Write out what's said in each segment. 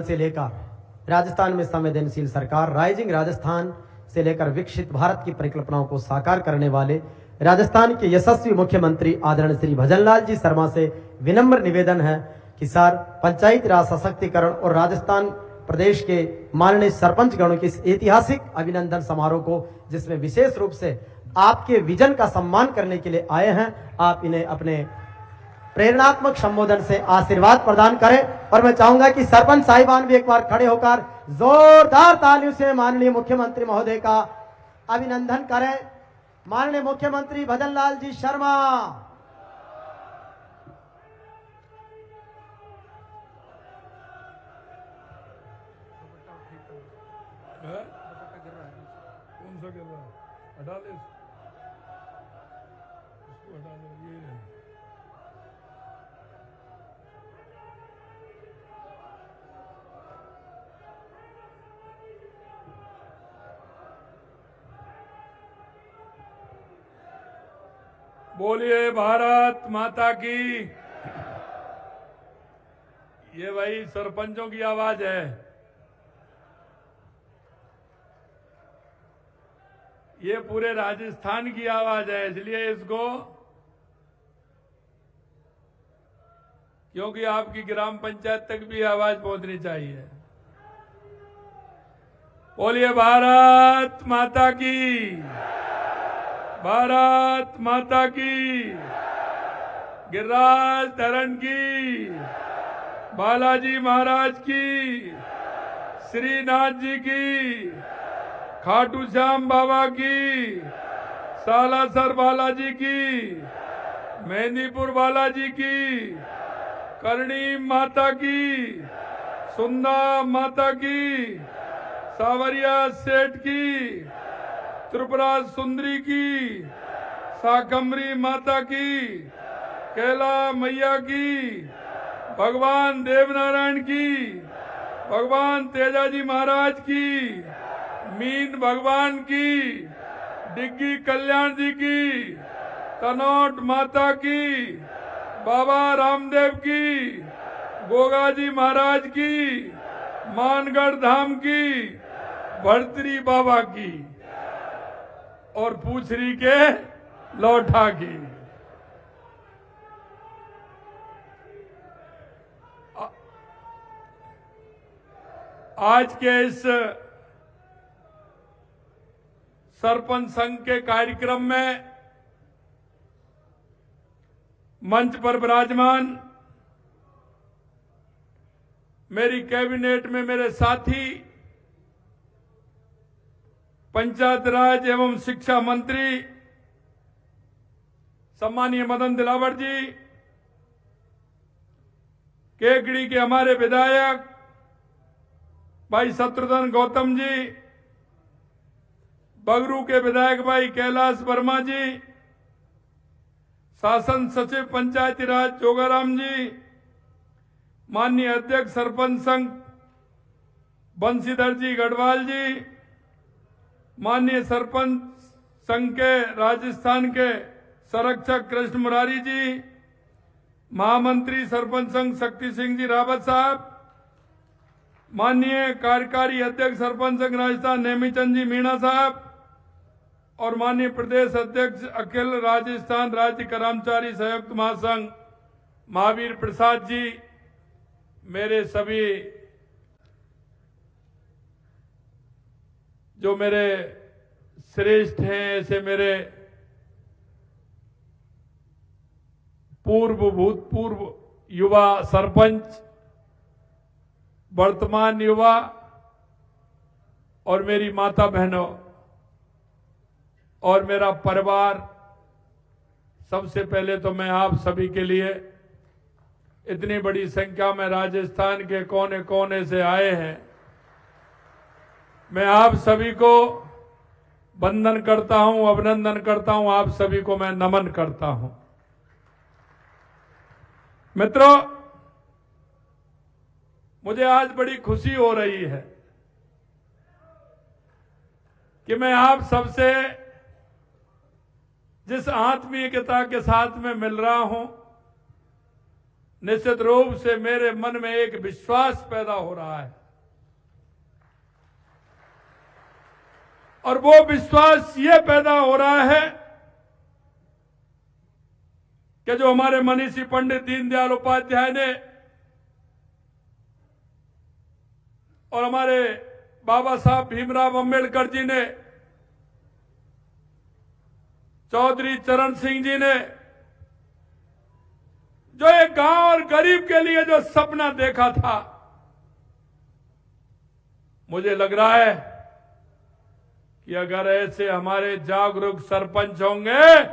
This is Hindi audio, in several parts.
से लेकर राजस्थान में संवेदनशील सरकार, राइजिंग राजस्थान से लेकर विकसित भारत की परिकल्पनाओं को साकार करने वाले राजस्थान के यशस्वी मुख्यमंत्री आदरणीय श्री भजनलाल जी शर्मा से विनम्र निवेदन है कि सर, पंचायत राज सशक्तिकरण और राजस्थान प्रदेश के माननीय सरपंच गणों की इस ऐतिहासिक अभिनंदन समारोह को, जिसमें विशेष रूप से आपके विजन का सम्मान करने के लिए आए हैं, आप इन्हें अपने प्रेरणात्मक संबोधन से आशीर्वाद प्रदान करें। और मैं चाहूंगा कि सरपंच साहिबान भी एक बार खड़े होकर जोरदार तालियों से माननीय मुख्यमंत्री महोदय का अभिनंदन करें। माननीय मुख्यमंत्री भजनलाल जी शर्मा। कौन सा गिर रहा है? हटा ले इसको, हटा ले। ये बोलिए भारत माता की। ये भाई सरपंचों की आवाज है। ये पूरे राजस्थान की आवाज है, इसलिए इसको, क्योंकि आपकी ग्राम पंचायत तक भी आवाज पहुंचनी चाहिए। बोलिए भारत माता की, भारत माता की, गिरिराज धरण की, बालाजी महाराज की, श्रीनाथ जी की, खाटू श्याम बाबा की, सालासर बालाजी की, मेहंदीपुर बालाजी की, करणी माता की, सुंदा माता की, सावरिया सेठ की, त्रिपुरा सुंदरी की, शाकंभरी माता की, कैला मैया की, भगवान देवनारायण की, भगवान तेजाजी महाराज की, मीन भगवान की, डिग्गी कल्याण जी की, तनोट माता की, बाबा रामदेव की, गोगाजी महाराज की, मानगढ़ धाम की, भर्तरी बाबा की और पूछरी के लौठा की। आज के इस सरपंच संघ के कार्यक्रम में मंच पर विराजमान मेरी कैबिनेट में मेरे साथी पंचायत राज एवं शिक्षा मंत्री सम्मानीय मदन दिलावर जी, केकड़ी के हमारे विधायक भाई शत्रुघ्न गौतम जी, बगरू के विधायक भाई कैलाश वर्मा जी, शासन सचिव पंचायती राज जोगाराम जी, माननीय अध्यक्ष सरपंच संघ बंशीधर जी गढ़वाल जी, माननीय सरपंच संघ के राजस्थान के संरक्षक कृष्ण मुरारी जी, महामंत्री सरपंच संघ शक्ति सिंह जी रावत साहब, माननीय कार्यकारी अध्यक्ष सरपंच संघ राजस्थान नेमीचंद जी मीणा साहब और माननीय प्रदेश अध्यक्ष अखिल राजस्थान राज्य कर्मचारी संयुक्त महासंघ महावीर प्रसाद जी, मेरे सभी जो मेरे श्रेष्ठ हैं, ऐसे मेरे भूतपूर्व युवा सरपंच, वर्तमान युवा और मेरी माता बहनों और मेरा परिवार, सबसे पहले तो मैं आप सभी के लिए, इतनी बड़ी संख्या में राजस्थान के कोने कोने से आए हैं, मैं आप सभी को वंदन करता हूं, अभिनंदन करता हूं, आप सभी को मैं नमन करता हूं। मित्रों, मुझे आज बड़ी खुशी हो रही है कि मैं आप सबसे जिस आत्मीयता के साथ में मिल रहा हूं, निश्चित रूप से मेरे मन में एक विश्वास पैदा हो रहा है और वो विश्वास ये पैदा हो रहा है कि जो हमारे मनीषी पंडित दीनदयाल उपाध्याय ने और हमारे बाबा साहब भीमराव अंबेडकर जी ने, चौधरी चरण सिंह जी ने जो एक गांव और गरीब के लिए जो सपना देखा था, मुझे लग रहा है कि अगर ऐसे हमारे जागरूक सरपंच होंगे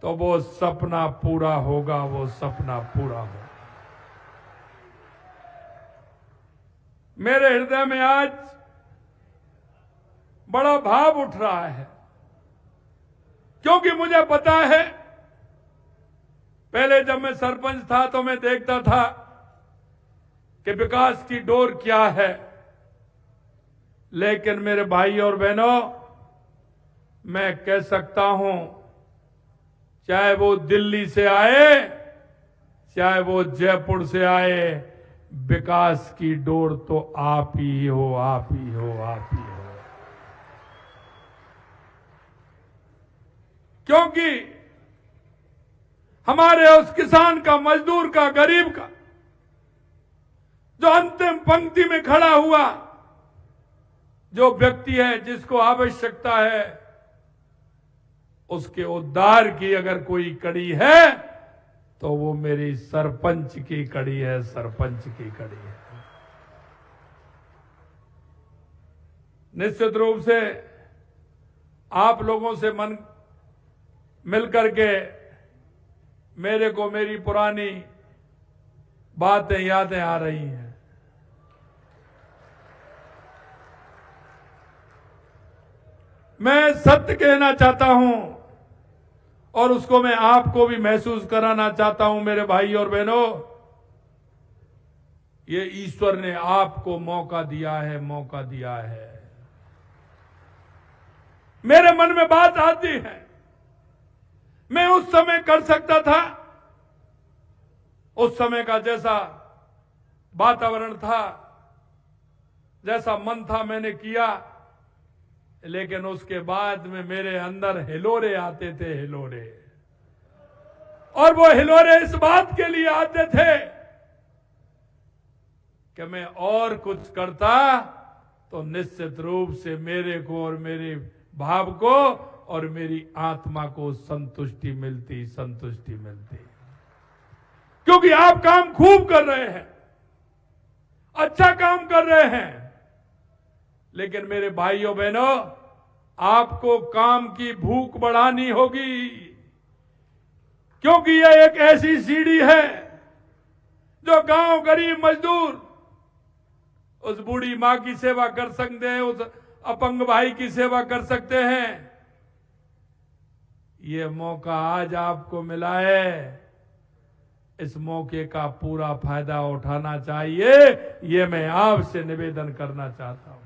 तो वो सपना पूरा होगा, वो सपना पूरा होगा। मेरे हृदय में आज बड़ा भाव उठ रहा है, क्योंकि मुझे पता है पहले जब मैं सरपंच था तो मैं देखता था कि विकास की डोर क्या है, लेकिन मेरे भाई और बहनों, मैं कह सकता हूं, चाहे वो दिल्ली से आए, चाहे वो जयपुर से आए, विकास की डोर तो आप ही हो, आप ही हो, आप ही हो। क्योंकि हमारे उस किसान का, मजदूर का, गरीब का, जो अंतिम पंक्ति में खड़ा हुआ, जो व्यक्ति है जिसको आवश्यकता है, उसके उद्धार की अगर कोई कड़ी है तो वो मेरी सरपंच की कड़ी है, सरपंच की कड़ी है। निश्चित रूप से आप लोगों से मन मिलकर के मेरे को मेरी पुरानी बातें, यादें आ रही हैं। मैं सत्य कहना चाहता हूं और उसको मैं आपको भी महसूस कराना चाहता हूं मेरे भाई और बहनों। ये ईश्वर ने आपको मौका दिया है, मौका दिया है। मेरे मन में बात आती है, मैं उस समय कर सकता था, उस समय का जैसा वातावरण था, जैसा मन था, मैंने किया, लेकिन उसके बाद में मेरे अंदर हिलोरे आते थे, हिलोरे। और वो हिलोरे इस बात के लिए आते थे कि मैं और कुछ करता तो निश्चित रूप से मेरे को और मेरे भाव को और मेरी आत्मा को संतुष्टि मिलती, संतुष्टि मिलती। क्योंकि आप काम खूब कर रहे हैं, अच्छा काम कर रहे हैं, लेकिन मेरे भाइयों बहनों, आपको काम की भूख बढ़ानी होगी, क्योंकि यह एक ऐसी सीढ़ी है जो गांव, गरीब, मजदूर उस बूढ़ी मां की सेवा कर सकते हैं, उस अपंग भाई की सेवा कर सकते हैं। ये मौका आज आपको मिला है, इस मौके का पूरा फायदा उठाना चाहिए, ये मैं आपसे निवेदन करना चाहता हूं।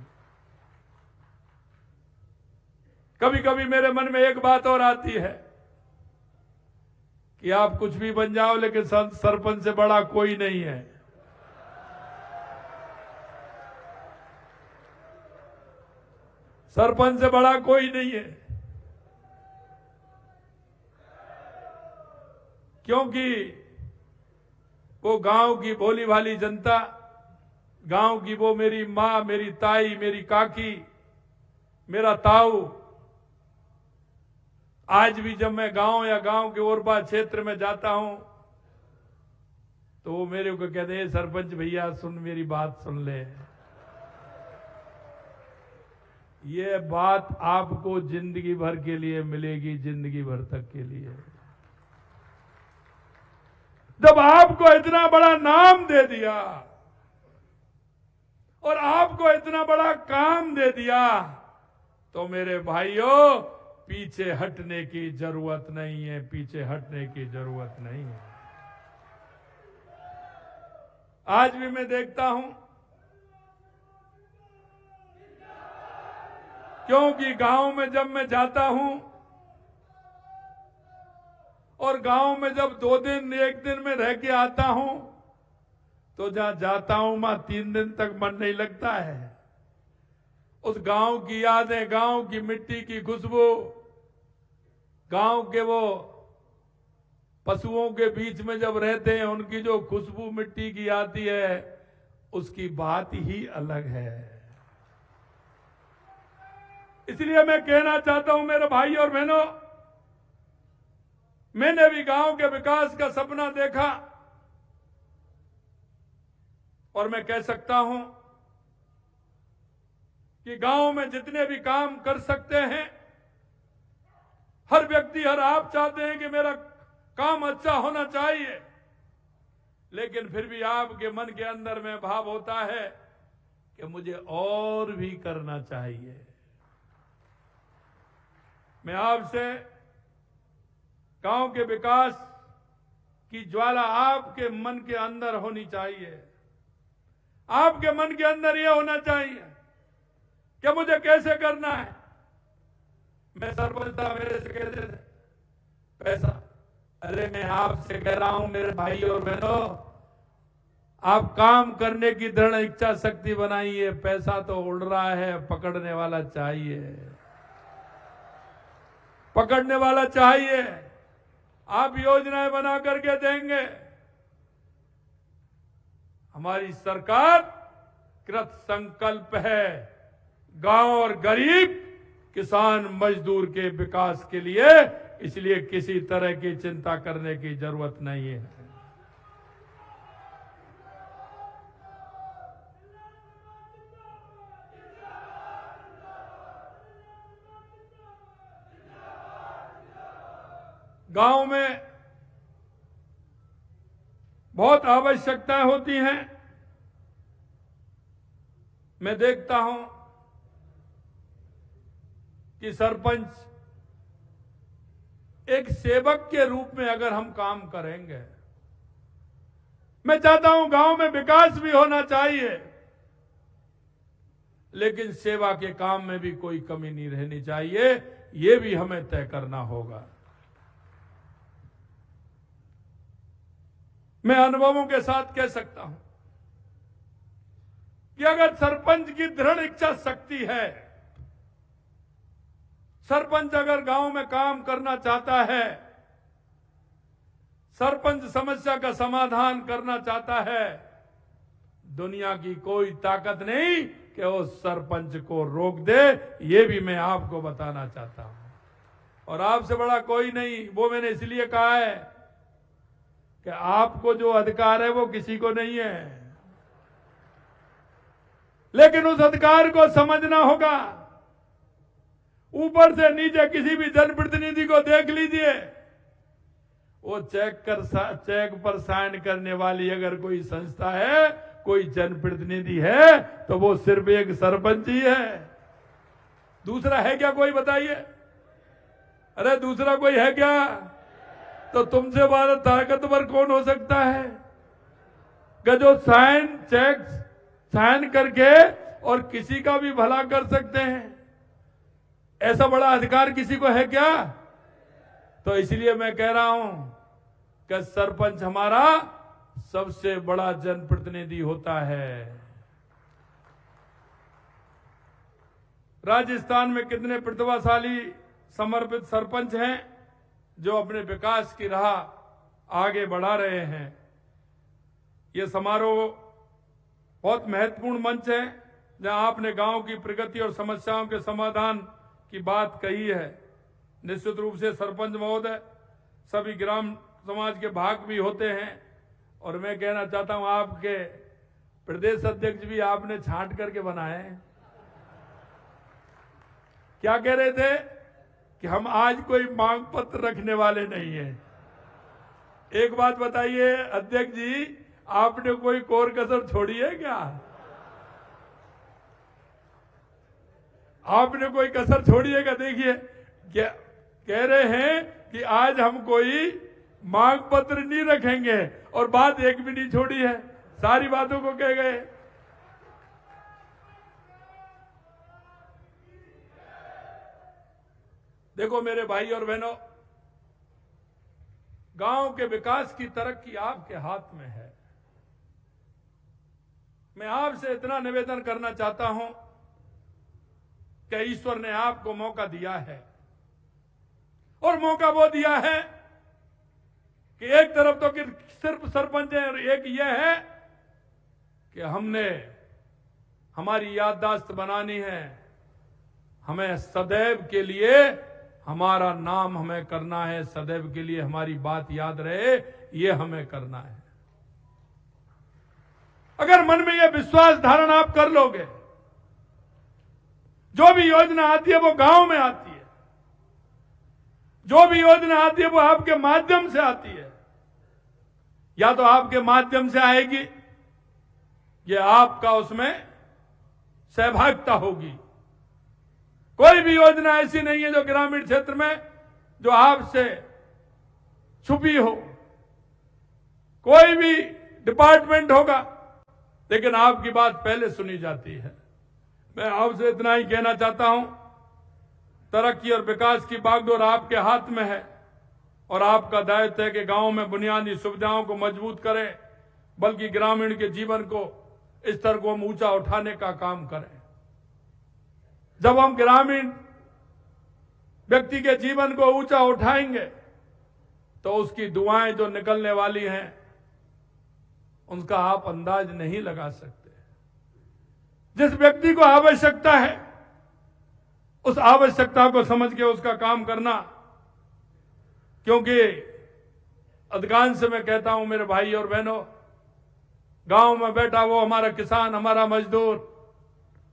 कभी कभी मेरे मन में एक बात और आती है कि आप कुछ भी बन जाओ, लेकिन सरपंच से बड़ा कोई नहीं है। सरपंच से बड़ा कोई नहीं है, क्योंकि वो गांव की भोली भाली जनता, गांव की वो मेरी मां, मेरी ताई, मेरी काकी, मेरा ताऊ, आज भी जब मैं गांव या गांव के और पार क्षेत्र में जाता हूं तो वो मेरे को कहते हैं, सरपंच भैया सुन, मेरी बात सुन ले। ये बात आपको जिंदगी भर के लिए मिलेगी, जिंदगी भर तक के लिए। जब आपको इतना बड़ा नाम दे दिया और आपको इतना बड़ा काम दे दिया, तो मेरे भाइयों, पीछे हटने की जरूरत नहीं है, पीछे हटने की जरूरत नहीं है। आज भी मैं देखता हूं, क्योंकि गांव में जब मैं जाता हूं और गांव में जब 2 दिन, 1 दिन में रह के आता हूं, तो जहां जाता हूं वहां 3 दिन तक मन नहीं लगता है। उस गांव की यादें, गांव की मिट्टी की खुशबू, गांव के वो पशुओं के बीच में जब रहते हैं उनकी जो खुशबू मिट्टी की आती है, उसकी बात ही अलग है। इसलिए मैं कहना चाहता हूं मेरे भाई और बहनों, मैंने भी गांव के विकास का सपना देखा और मैं कह सकता हूं कि गांव में जितने भी काम कर सकते हैं, हर व्यक्ति, हर आप चाहते हैं कि मेरा काम अच्छा होना चाहिए, लेकिन फिर भी आपके मन के अंदर में भाव होता है कि मुझे और भी करना चाहिए। मैं आपसे गांव के विकास की ज्वाला आपके मन के अंदर होनी चाहिए। आपके मन के अंदर यह होना चाहिए कि मुझे कैसे करना है। मैं सरपंच था, मेरे से कहते थे पैसा, अरे मैं आपसे कह रहा हूं मेरे भाई और बहनों, आप काम करने की दृढ़ इच्छा शक्ति बनाइए। पैसा तो उड़ रहा है, पकड़ने वाला चाहिए, पकड़ने वाला चाहिए। आप योजनाएं बना करके देंगे। हमारी सरकार कृत संकल्प है गांव और गरीब, किसान, मजदूर के विकास के लिए, इसलिए किसी तरह की चिंता करने की जरूरत नहीं है। गांव में बहुत आवश्यकताएं होती हैं। मैं देखता हूं कि सरपंच एक सेवक के रूप में अगर हम काम करेंगे, मैं चाहता हूं गांव में विकास भी होना चाहिए, लेकिन सेवा के काम में भी कोई कमी नहीं रहनी चाहिए। यह भी हमें तय करना होगा। मैं अनुभवों के साथ कह सकता हूं कि अगर सरपंच की दृढ़ इच्छा शक्ति है, सरपंच अगर गांव में काम करना चाहता है, सरपंच समस्या का समाधान करना चाहता है, दुनिया की कोई ताकत नहीं कि वो सरपंच को रोक दे। ये भी मैं आपको बताना चाहता हूं। और आपसे बड़ा कोई नहीं। वो मैंने इसलिए कहा है कि आपको जो अधिकार है वो किसी को नहीं है, लेकिन उस अधिकार को समझना होगा। ऊपर से नीचे किसी भी जनप्रतिनिधि को देख लीजिए, वो चेक पर साइन करने वाली अगर कोई संस्था है, कोई जनप्रतिनिधि है, तो वो सिर्फ एक सरपंच ही है। दूसरा है क्या कोई, बताइए? अरे दूसरा कोई है क्या? तो तुमसे ज्यादा ताकतवर कौन हो सकता है कि जो साइन करके और किसी का भी भला कर सकते हैं? ऐसा बड़ा अधिकार किसी को है क्या? तो इसलिए मैं कह रहा हूं कि सरपंच हमारा सबसे बड़ा जनप्रतिनिधि होता है। राजस्थान में कितने प्रतिभाशाली समर्पित सरपंच हैं जो अपने विकास की राह आगे बढ़ा रहे हैं। ये समारोह बहुत महत्वपूर्ण मंच है जहां आपने गांव की प्रगति और समस्याओं के समाधान की बात कही है। निश्चित रूप से सरपंच महोदय, सभी ग्राम समाज के भाग भी होते हैं, और मैं कहना चाहता हूं आपके प्रदेश अध्यक्ष भी आपने छांट करके बनाए। क्या कह रहे थे कि हम आज कोई मांग पत्र रखने वाले नहीं हैं। एक बात बताइए अध्यक्ष जी, आपने कोई कोर कसर छोड़ी है क्या? आपने कोई कसर छोड़ी है क्या? देखिए क्या कह रहे हैं कि आज हम कोई मांग पत्र नहीं रखेंगे, और बात एक भी नहीं छोड़ी है, सारी बातों को कह गए। देखो मेरे भाई और बहनों, गांव के विकास की तरक्की आपके हाथ में है। मैं आपसे इतना निवेदन करना चाहता हूं कि ईश्वर ने आपको मौका दिया है, और मौका वो दिया है कि एक तरफ तो कि सिर्फ सरपंच है, और एक यह है कि हमने हमारी याददाश्त बनानी है। हमें सदैव के लिए हमारा नाम हमें करना है, सदैव के लिए हमारी बात याद रहे, ये हमें करना है। अगर मन में यह विश्वास धारण आप कर लोगे, जो भी योजना आती है वो गांव में आती है, जो भी योजना आती है वो आपके माध्यम से आती है, या तो आपके माध्यम से आएगी या आपका उसमें सहभागिता होगी। कोई भी योजना ऐसी नहीं है जो ग्रामीण क्षेत्र में जो आपसे छुपी हो। कोई भी डिपार्टमेंट होगा, लेकिन आपकी बात पहले सुनी जाती है। मैं आपसे इतना ही कहना चाहता हूं, तरक्की और विकास की बागडोर आपके हाथ में है, और आपका दायित्व है कि गांव में बुनियादी सुविधाओं को मजबूत करें, बल्कि ग्रामीण के जीवन को, स्तर को हम ऊंचा उठाने का काम करें। जब हम ग्रामीण व्यक्ति के जीवन को ऊंचा उठाएंगे तो उसकी दुआएं जो निकलने वाली हैं उनका आप अंदाज नहीं लगा सकते। जिस व्यक्ति को आवश्यकता है उस आवश्यकता को समझ के उसका काम करना, क्योंकि अधिकांश मैं कहता हूं मेरे भाई और बहनों, गांव में बैठा वो हमारा किसान, हमारा मजदूर,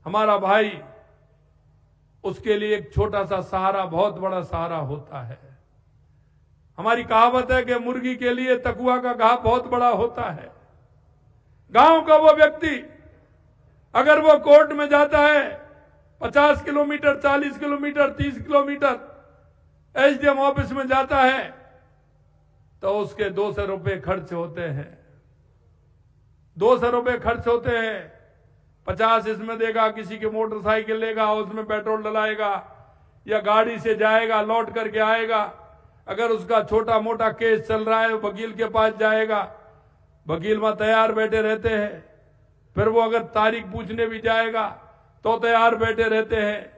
हमारा भाई, उसके लिए एक छोटा सा सहारा बहुत बड़ा सहारा होता है। हमारी कहावत है कि मुर्गी के लिए तकुआ का घाव बहुत बड़ा होता है। गांव का वो व्यक्ति अगर वो कोर्ट में जाता है 50 kilometre, 40 kilometre, 30 kilometre SDM office में जाता है, तो उसके 200 रुपए खर्च होते हैं। 200 रुपए खर्च होते हैं। 50 इसमें देगा, किसी की मोटरसाइकिल लेगा, उसमें पेट्रोल डलाएगा, या गाड़ी से जाएगा, लौट करके आएगा। अगर उसका छोटा मोटा केस चल रहा है, वकील के पास जाएगा, वकील वहां तैयार बैठे रहते हैं। फिर वो अगर तारीख पूछने भी जाएगा तो तैयार बैठे रहते हैं।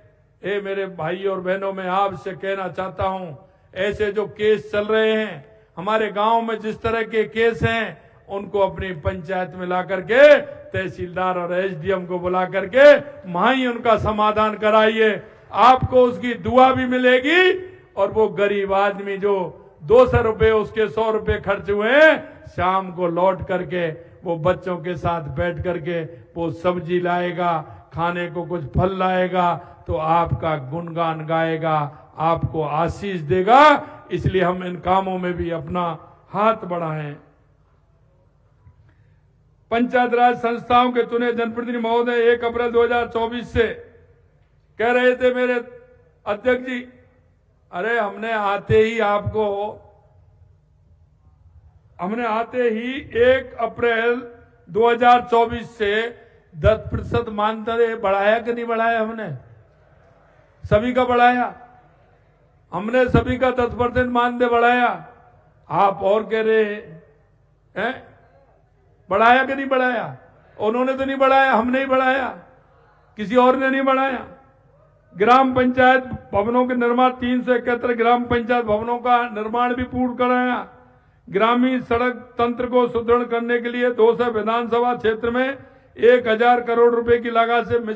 ए मेरे भाई और बहनों, मैं आपसे कहना चाहता हूं, ऐसे जो केस चल रहे हैं हमारे गांव में, जिस तरह के केस हैं, उनको अपनी पंचायत में ला करके तहसीलदार और एसडीएम को बुला करके वहां ही उनका समाधान कराइए। आपको उसकी दुआ भी मिलेगी, और वो गरीब आदमी जो 200 रुपए, उसके 100 रुपए खर्च हुए हैं, शाम को लौट करके वो बच्चों के साथ बैठ करके वो सब्जी लाएगा, खाने को कुछ फल लाएगा, तो आपका गुणगान गाएगा, आपको आशीष देगा। इसलिए हम इन कामों में भी अपना हाथ बढ़ाएं। पंचायत राज संस्थाओं के चुने जनप्रतिनिधि महोदय 1 अप्रैल 2024 से कह रहे थे मेरे अध्यक्ष जी, अरे हमने आते ही 1 अप्रैल 2024 से 10% मानदेय बढ़ाया कि नहीं बढ़ाया? हमने सभी का बढ़ाया, हमने सभी का 10% मानदेय बढ़ाया। आप और कह रहे हैं बढ़ाया कि नहीं बढ़ाया? उन्होंने तो नहीं बढ़ाया, हमने ही बढ़ाया, किसी और ने नहीं बढ़ाया। ग्राम पंचायत भवनों के निर्माण 371 ग्राम पंचायत भवनों का निर्माण भी पूर्ण कराया। ग्रामीण सड़क तंत्र को सुदृढ़ करने के लिए 200 विधानसभा क्षेत्र में 1000 करोड़ रुपए की लागत से